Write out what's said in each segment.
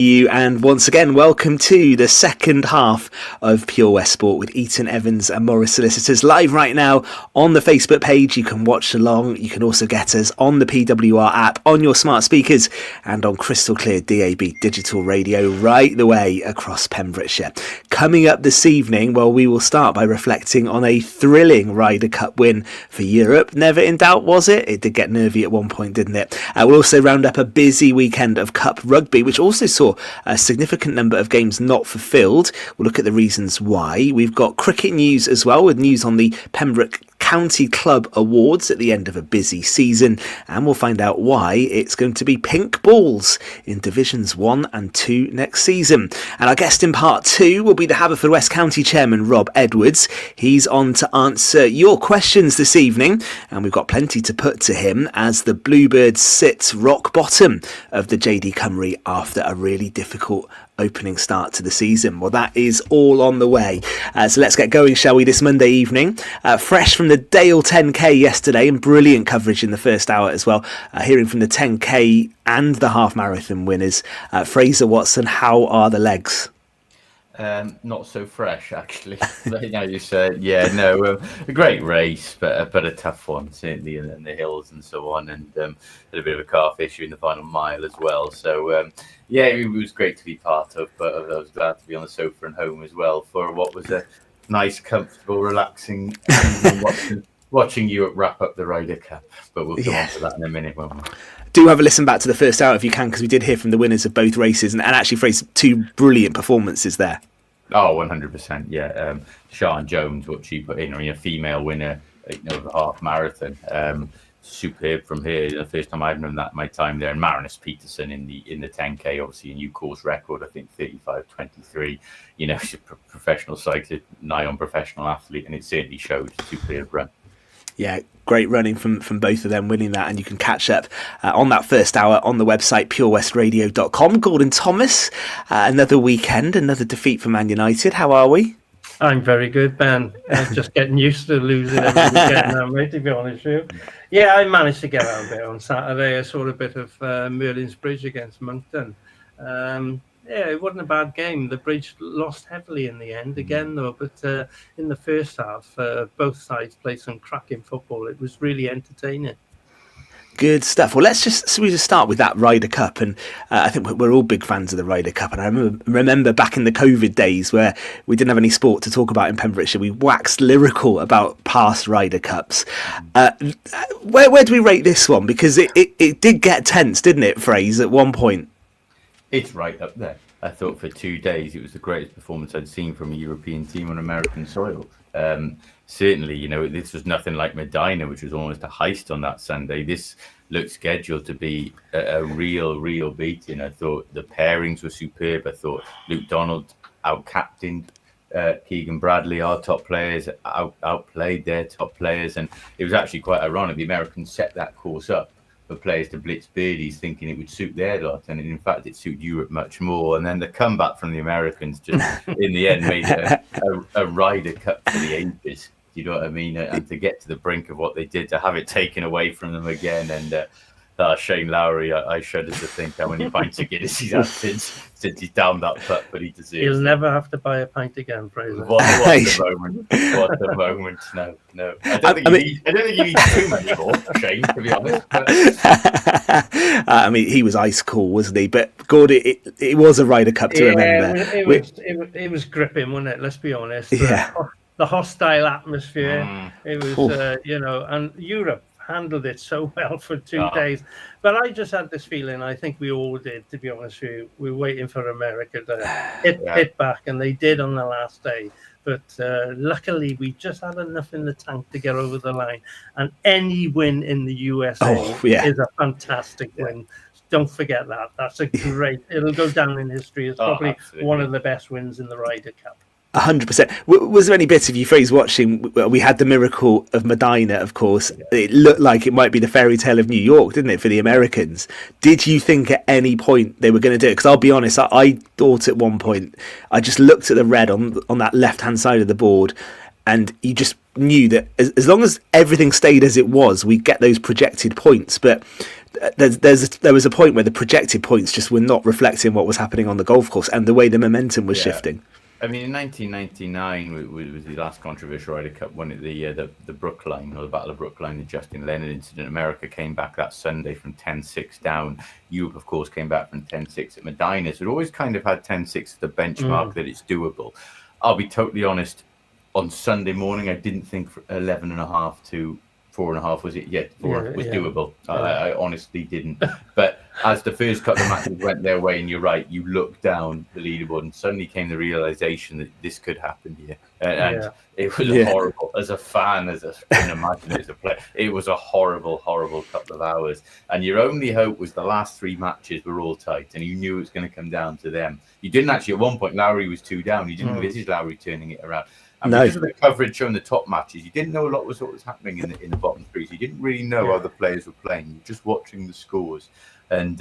You and once again welcome to the second half of Pure West Sport with Eaton-Evans and Morris Solicitors live right now on the Facebook page. You can watch along. You can also get us on the PWR app, on your smart speakers and on crystal clear DAB digital radio right the way across Pembrokeshire. Coming up this evening, well, we will start by reflecting on a thrilling Ryder Cup win for Europe. Never in doubt, was it? It did get nervy at one point, didn't it? We'll also round up a busy weekend of Cup Rugby, which also saw a significant number of games not fulfilled. We'll look at the reasons why. We've got cricket news as well, with news on the Pembroke County Club Awards at the end of a busy season, and we'll find out why it's going to be pink balls in Divisions 1 and 2 next season. And our guest in part 2 will be the Haverfordwest County Chairman Rob Edwards. He's on to answer your questions this evening, and we've got plenty to put to him as the Bluebirds sit rock bottom of the JD Cymru after a really difficult opening start to the season. Well, that is all on the way. So let's get going, shall we, this Monday evening. Fresh from the Dale 10K yesterday, and brilliant coverage in the first hour as well. Hearing from the 10K and the half marathon winners. Fraser Watson, how are the legs? Not so fresh, actually. Now you said, a great race, but a tough one, certainly in the hills and so on, and had a bit of a calf issue in the final mile as well. So, it was great to be part of, but I was glad to be on the sofa and home as well for what was a nice, comfortable, relaxing watching Europe wrap up the Ryder Cup. But we'll come on to that in a minute, won't we? Do have a listen back to the first hour if you can, because we did hear from the winners of both races, and actually, Fraser, 2 brilliant performances there. Oh, 100%, yeah. Sian Jones, what she put in, a female winner, of the half marathon. Superb from here. The first time I've known that in my time there. And Marinus Peterson in the 10K, obviously a new course record, I think 35:23. She's a professional cyclist, nigh on professional athlete, and it certainly shows a superb run. Yeah, great running from both of them winning that, and you can catch up on that first hour on the website purewestradio.com. Gordon Thomas, another weekend, another defeat for Man United. How are we? I'm very good, Ben. I'm just getting used to losing every weekend now, mate, to be honest with you. Yeah, I managed to get out a bit on Saturday. I saw a bit of Merlin's Bridge against Moncton. It wasn't a bad game. The Bridge lost heavily in the end again, though. But in the first half, both sides played some cracking football. It was really entertaining. Good stuff. Well, let's just start with that Ryder Cup, and I think we're all big fans of the Ryder Cup. And I remember back in the COVID days where we didn't have any sport to talk about in Pembrokeshire, we waxed lyrical about past Ryder Cups. Where do we rate this one? Because it did get tense, didn't it, Fraser, at one point? It's right up there. I thought for 2 days it was the greatest performance I'd seen from a European team on American soil. Certainly, this was nothing like Medina, which was almost a heist on that Sunday. This looked scheduled to be a real beating. I thought the pairings were superb. I thought Luke Donald out-captained Keegan Bradley, our top players, outplayed their top players. And it was actually quite ironic. The Americans set that course up for players to blitz birdies, thinking it would suit their lot, and in fact it suited Europe much more. And then the comeback from the Americans just in the end made it a Ryder Cup for the ages. Do you know what I mean? And to get to the brink of what they did, to have it taken away from them again, and Shane Lowry, I shudder to think how many pints of Guinness he's had since he's downed that putt, but he deserves it. He'll never have to buy a pint again, Fraser. What a moment. What a moment. No. I don't think you need too many more, Shane, to be honest. But... he was ice cool, wasn't he? But Gordon, it was a Ryder Cup to remember. It was gripping, wasn't it? Let's be honest. Yeah. The hostile atmosphere. It was, and Europe handled it so well for 2 days. But I just had this feeling, I think we all did, to be honest with you. We were waiting for America to hit back, and they did on the last day. But luckily, we just had enough in the tank to get over the line. And any win in the USA is a fantastic win. Don't forget that. That's a great... It'll go down in history as probably one of the best wins in the Ryder Cup. 100%. Was there any bits of you, Fraser, watching? We had the miracle of Medina, of course. It looked like it might be the fairy tale of New York, didn't it, for the Americans? Did you think at any point they were going to do it? Because I'll be honest, I thought at one point, I just looked at the red on that left-hand side of the board, and you just knew that as long as everything stayed as it was, we'd get those projected points. But there was a point where the projected points just were not reflecting what was happening on the golf course and the way the momentum was shifting. I mean, in 1999 was the last controversial Ryder Cup when the Brookline, or the Battle of Brookline, the Justin Leonard incident. America came back that Sunday from 10-6 down. Europe, of course, came back from 10-6 at Medina. So it always kind of had 10-6 as the benchmark that it's doable. I'll be totally honest. On Sunday morning, I didn't think 11.5 to 4.5 was it? Yeah, 4 was doable. I honestly didn't. But as the first couple of matches went their way, and you're right, you look down the leaderboard, and suddenly came the realization that this could happen here, and it was horrible. As a fan, I can imagine it as a player, it was a horrible couple of hours. And your only hope was the last 3 matches were all tight, and you knew it was going to come down to them. You didn't actually, at one point, Lowry was 2 down. You didn't envisage Lowry turning it around. And because of the coverage showing the top matches, you didn't know a lot was what was happening in the bottom 3s. You didn't really know how the players were playing. You were just watching the scores. And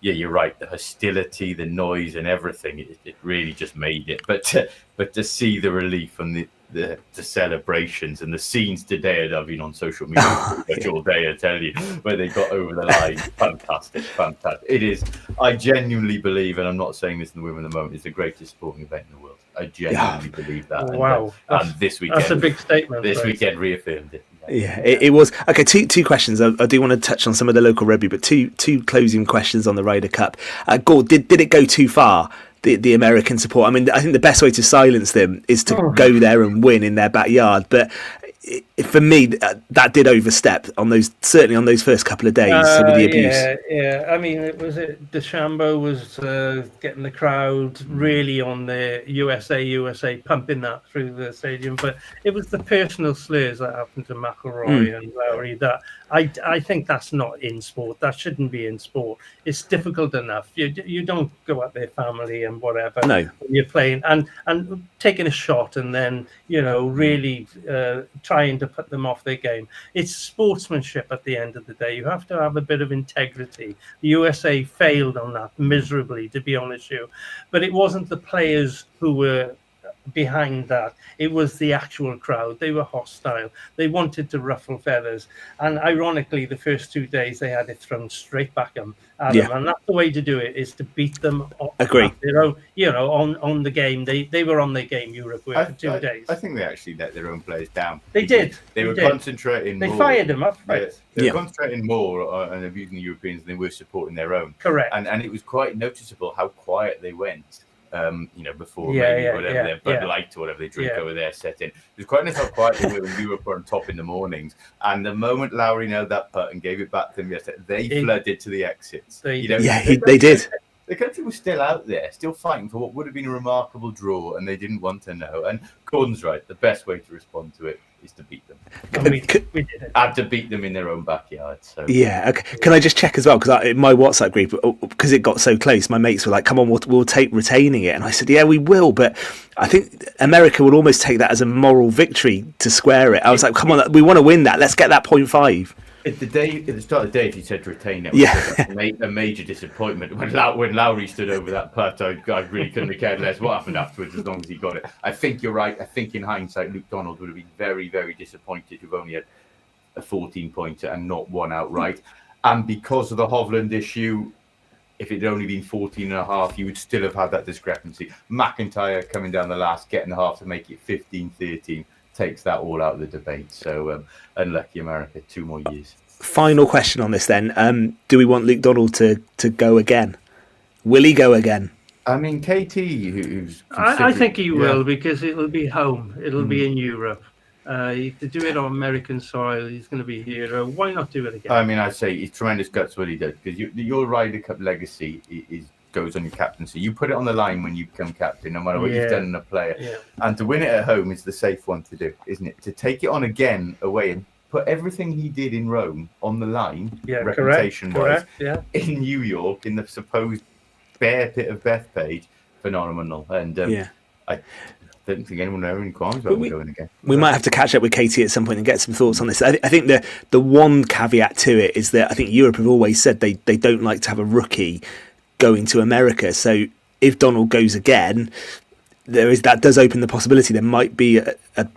you're right. The hostility, the noise, and everything, it really just made it. But to see the relief and the celebrations and the scenes today, I've been on social media all day, I tell you, where they got over the line. Fantastic. It is. I genuinely believe, and I'm not saying this in the Women of the Moment, it's the greatest sporting event in the world. I genuinely believe that. Wow. And this weekend, that's a big statement. This weekend reaffirmed it. It was. Okay, two questions. I do want to touch on some of the local rugby, but two closing questions on the Ryder Cup. Gord, did it go too far? The American support. I mean, I think the best way to silence them is to go there and win in their backyard. But for me, that did overstep certainly on those first couple of days with the abuse. Yeah. I mean, DeChambeau was getting the crowd really on the USA, pumping that through the stadium. But it was the personal slurs that happened to McIlroy and Lowry that I think that's not in sport. That shouldn't be in sport. It's difficult enough. You don't go at their family and whatever when you're playing and taking a shot and then really trying to put them off their game. It's sportsmanship at the end of the day. You have to have a bit of integrity. The USA failed on that miserably, to be honest with you. But it wasn't the players who were behind that. It was the actual crowd. They were hostile. They wanted to ruffle feathers. And ironically, the first 2 days they had it thrown straight back at them. And that's the way to do it, is to beat them Agree. On the game. They were on their game, Europe were, for 2 days. I think they actually let their own players down. They did. They were concentrating more. They fired them up. Right? They were concentrating more on abusing the Europeans than they were supporting their own. Correct. And it was quite noticeable how quiet they went. Before their Bud Light or whatever they drink over there set in. It was quite nice how quiet they were when Europe were on top in the mornings. And the moment Lowry nailed that putt and gave it back to them yesterday, they flooded to the exits. They did. The country was still out there, still fighting for what would have been a remarkable draw, and they didn't want to know. And Gordon's right. The best way to respond to it is to beat them. We did it. Had to beat them in their own backyard. So Okay. Can I just check as well? Because my WhatsApp group, because it got so close, my mates were like, "Come on, we'll take retaining it," and I said, "Yeah, we will." But I think America would almost take that as a moral victory to square it. I was like, "Come on, we want to win that. Let's get that 0.5." At the start of the day, if you said to retain it, was a major disappointment. When Lowry stood over that putt, I really couldn't have cared less what happened afterwards, as long as he got it. I think you're right. I think in hindsight, Luke Donald would have been very, very disappointed to have only had a 14-pointer and not one outright. And because of the Hovland issue, if it had only been 14.5, you would still have had that discrepancy. McIntyre coming down the last, getting the half to make it 15-13. Takes that all out of the debate. So unlucky America, 2 more years. Final question on this then. Do we want Luke Donald to go again? Will he go again? I mean, KT, who's... I think he will, because it'll be home. It'll be in Europe. To do it on American soil, he's going to be here. Why not do it again? I mean, I'd say it's tremendous guts what he does, because your Ryder Cup legacy goes on your captaincy. You put it on the line when you become captain, no matter what you've done in a player. Yeah. And to win it at home is the safe one to do, isn't it? To take it on again away and put everything he did in Rome on the line, reputation-wise, in New York, in the supposed bear pit of Bethpage, phenomenal. And I don't think anyone will have any qualms about going again. We might have to catch up with Katie at some point and get some thoughts on this. I think the one caveat to it is that I think Europe have always said they don't like to have a rookie going to America. So if Donald goes again, that does open the possibility there might be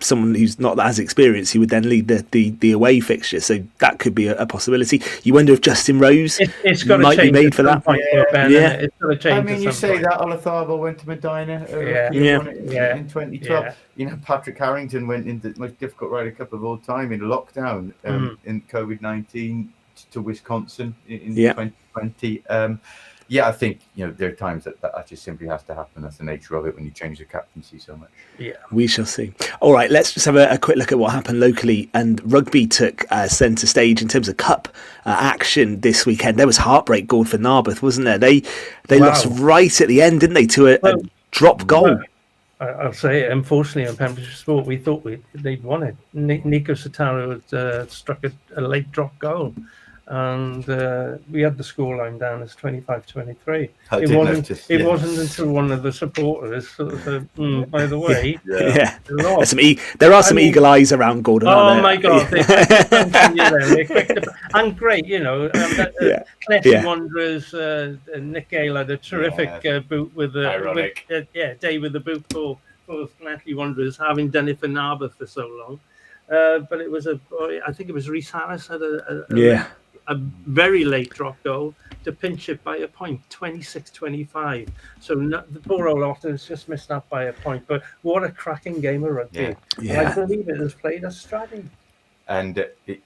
someone who's not as experienced who would then lead the away fixture. So that could be a possibility. You wonder if Justin Rose it's got might to be made for that. Point, Ben, it's got to change. I mean, you say that Olazabal went to Medina in 2012. Yeah. You know, Patrick Harrington went into the most difficult Ryder Cup of all time in lockdown in COVID-19 to Wisconsin in 2020. I think, you know, there are times that just simply has to happen. That's the nature of it when you change the captaincy so much. Yeah, we shall see. All right, let's just have a quick look at what happened locally. And rugby took centre stage in terms of cup action this weekend. There was heartbreak goal for Narberth, wasn't there? They lost right at the end, didn't they, to a drop goal. I'll say it, unfortunately, on Pembrokeshire Sport, we thought they'd won it. Nico Sotaro had struck a late drop goal. And we had the scoreline down as 25-23. It wasn't until one of the supporters sort of said, by the way, there are some eagle eyes around Gordon. Oh my God! They're quick and great, you know. Connecty Wanderers, Nick Gale had a terrific boot with day with the boot for Connecty Wanderers, having done it for Narberth for so long. But it was I think it was Rhys Harris had a very late drop goal to pinch it by a point, 26-25. So the poor old Otters just missed out by a point. But what a cracking game of rugby. I believe it was played at Straddy. And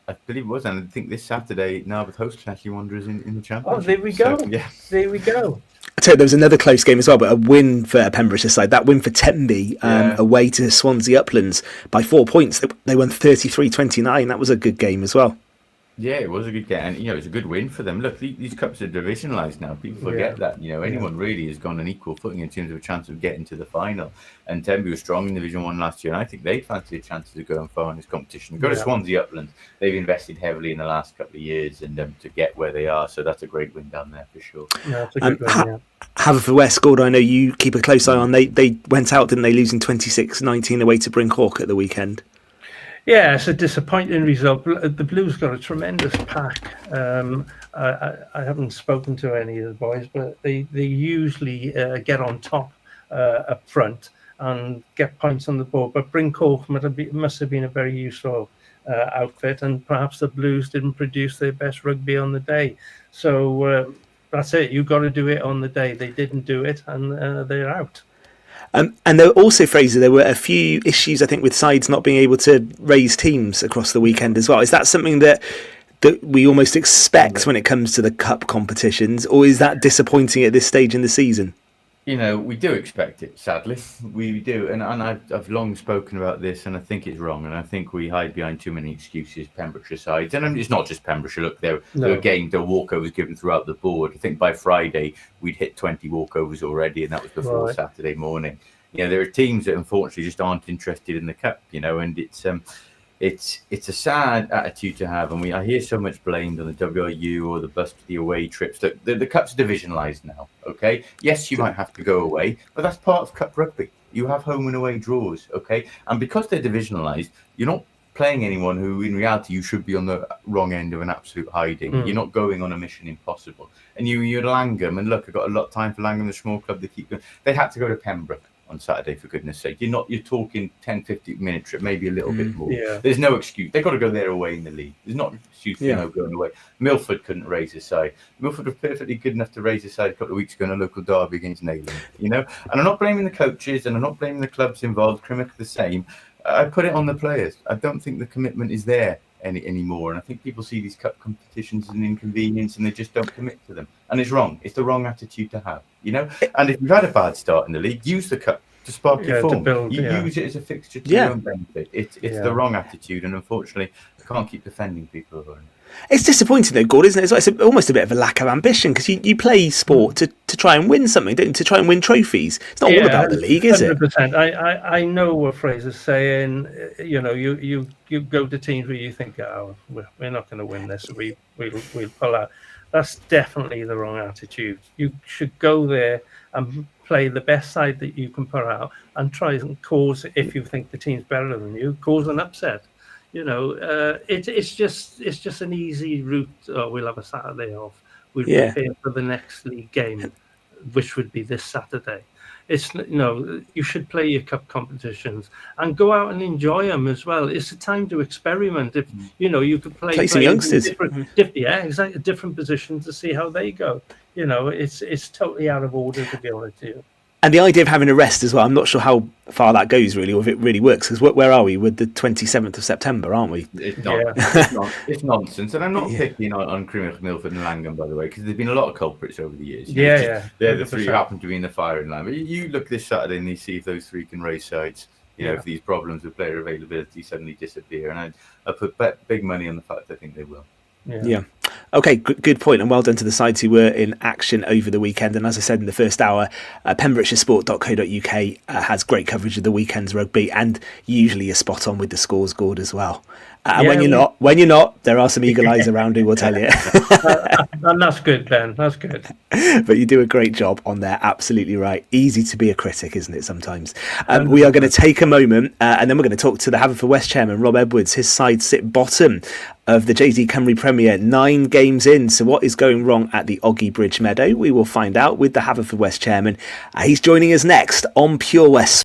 I believe it was. And I think this Saturday, Narberth host Connecty Wanderers in the Championship. Oh, there we go. So, there we go. So there was another close game as well, but a win for Pembrokeshire side. That win for Tenby away to Swansea Uplands by 4 points. They won 33-29. That was a good game as well. Yeah, it was a good game, and you know, it's a good win for them. Look, these cups are divisionalised now. People forget that. You know, anyone really has gone on equal footing in terms of a chance of getting to the final. And Tenby was strong in Division 1 last year, and I think they fancy a chance of going far in this competition. Go to Swansea Uplands. They've invested heavily in the last couple of years and to get where they are. So that's a great win down there for sure. Yeah, it's a good win, Haverfordwest, Gordon, I know you keep a close eye on. They went out, didn't they, losing 26-19 away to Brinkhawk at the weekend. Yeah, it's a disappointing result. The Blues got a tremendous pack. I haven't spoken to any of the boys, but they usually get on top up front and get points on the board. But Brinkhawk must have been a very useful outfit, and perhaps the Blues didn't produce their best rugby on the day. So that's it. You've got to do it on the day. They didn't do it, and they're out. And there were also, Fraser, there were a few issues, I think, with sides not being able to raise teams across the weekend as well. Is that something that we almost expect when it comes to the cup competitions, or is that disappointing at this stage in the season? You know, we do expect it, sadly. We do. And I've long spoken about this, and I think it's wrong. And I think we hide behind too many excuses, Pembrokeshire sides. And it's not just Pembrokeshire. Look, there were walkovers given throughout the board. I think by Friday, we'd hit 20 walkovers already, and that was before Saturday morning. You know, there are teams that unfortunately just aren't interested in the cup, you know, and it's a sad attitude to have. And I hear so much blamed on the WRU or the bust of the away trips. The cup's divisionalised now, okay? Yes, you might have to go away, but that's part of cup rugby. You have home and away draws, okay? And because they're divisionalised, you're not playing anyone who, in reality, you should be on the wrong end of an absolute hiding. You're not going on a mission impossible. And you're Langham, and look, I've got a lot of time for Langham, the small club, they keep going. They had to go to Pembroke on Saturday, for goodness sake. You're talking 10-15 minute trip, maybe a little bit more. There's no excuse. They've got to go there away in the league. There's not an excuse for going away. Milford couldn't raise his side. Milford was perfectly good enough to raise his side a couple of weeks ago in a local derby against Nayland, you know. And I'm not blaming the coaches, and I'm not blaming the clubs involved. Crimmock the same. I put it on the players. I don't think the commitment is there anymore, and I think people see these cup competitions as an inconvenience, and they just don't commit to them. And it's wrong. It's the wrong attitude to have, you know. And if you've had a bad start in the league, use the cup to spark your form. Use it as a fixture to your own benefit. It's the wrong attitude, and unfortunately, I can't keep defending people over it. It's disappointing though, Gord, isn't it? It's almost a bit of a lack of ambition, because you play sport to try and win something, don't you? To try and win trophies. It's not all about the league, is it? 100%. I know what Fraser's saying. You know, you go to teams where you think, oh, we're not going to win this. We'll pull out. That's definitely the wrong attitude. You should go there and play the best side that you can put out, and try and cause, if you think the team's better than you, cause an upset. You know, it's just an easy route. Oh, we'll have a Saturday off. We'll prepare for the next league game. which would be this Saturday. It's, you know, you should play your cup competitions and go out and enjoy them as well. It's a time to experiment. If you know, you could play some youngsters, different positions to see how they go. You know, it's totally out of order, to be honest with you. And the idea of having a rest as well, I'm not sure how far that goes really, or if it really works, because where are we? With the 27th of September, aren't we? It's nonsense. And I'm not picking on Crymych, Milford and Langham, by the way, because there's been a lot of culprits over the years. They're the three who happen to be in the firing line. But you look this Saturday and you see if those three can race sides, you know, if these problems with player availability suddenly disappear. And I put big money on the fact I think they will. Yeah. Okay, good point, and well done to the sides who were in action over the weekend. And as I said in the first hour, pembrokeshiresport.co.uk has great coverage of the weekend's rugby, and usually you're spot on with the scores scored as well. And when you're not, there are some eagle eyes around who will tell you. And that's good, Ben. That's good. But you do a great job on there. Absolutely right. Easy to be a critic, isn't it, sometimes? We are going to take a moment and then we're going to talk to the Haverfordwest chairman, Rob Edwards. His side sit bottom of the JD Cymru Premier, 9 games in. So what is going wrong at the Oggy Bridge Meadow? We will find out with the Haverfordwest chairman. He's joining us next on Pure West.